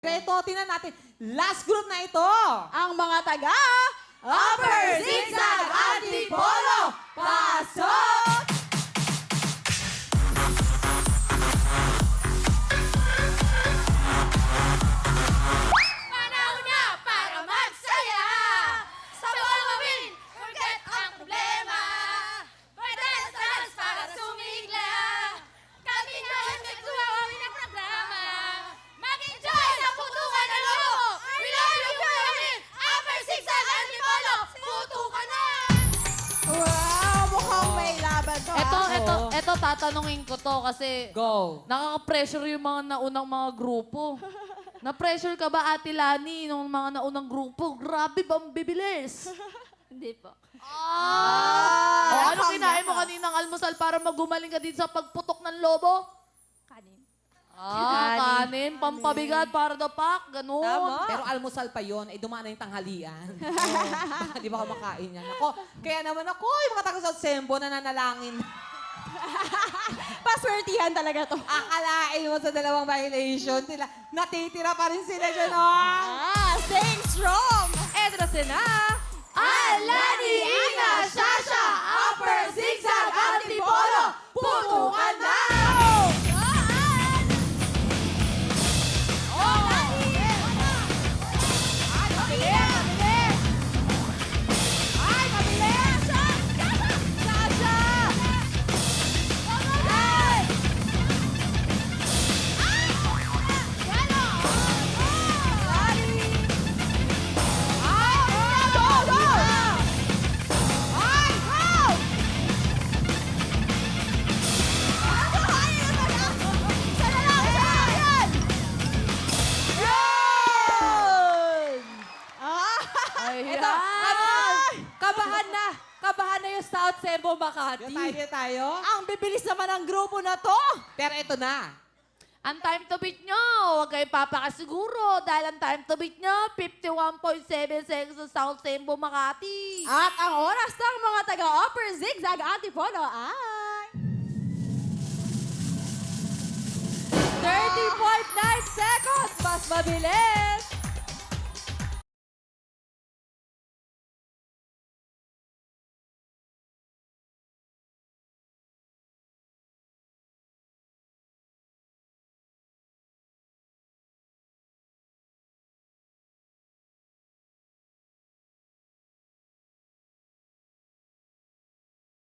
Ito, tingnan natin. Last group na ito. Ang mga taga Upper Zigzag Antipolo. Pasok! Panahon na para magsaya! Sa buwan forget ang problema! Pwede para sumigla! Kami-kami nagsuwawin ng programa! Mag-enjoy sa putukan na lolo! We love you, Kuya! Upper Zigzag Antipolo! Putukan na! Wow! Mukhang may laban to. Ito, tatanungin ko to kasi Go. nakaka-pressure yung mga naunang mga grupo. Na-pressure ka ba, Ate Lani, nung mga naunang grupo? Grabe ba ang bibilis? Hindi po. Ano kinain mo kaninang almusal para magumaling ka din sa pagputok ng lobo? Kanin. Kanin, pampabigat para daw pak, ganun. Pero almusal pa yon, ay dumaan na yung tanghalian. Di ba kumakain yan? Ako, kaya naman ako, yung mga taga South Sembo, nananalangin. Paswertihan talaga to. Akalain mo sa dalawang violation, sila, natitira pa rin sila dyan, oh! Staying strong. Eto na sila. Alani, Ina, Shasha, Upper Zigzag Antipolo, putukan na! Ito, kabahan na yung South Cebu Makati. Tayo. Ang bibilis naman ng grupo na to. Pero ito na. Ang time to beat nyo, huwag kayo papakasiguro dahil ang time to beat nyo, 51.7 seconds sa South Cebu Makati. At ang oras ng mga taga Upper Zigzag Antipolo ay 30.9 seconds! Mas mabilis!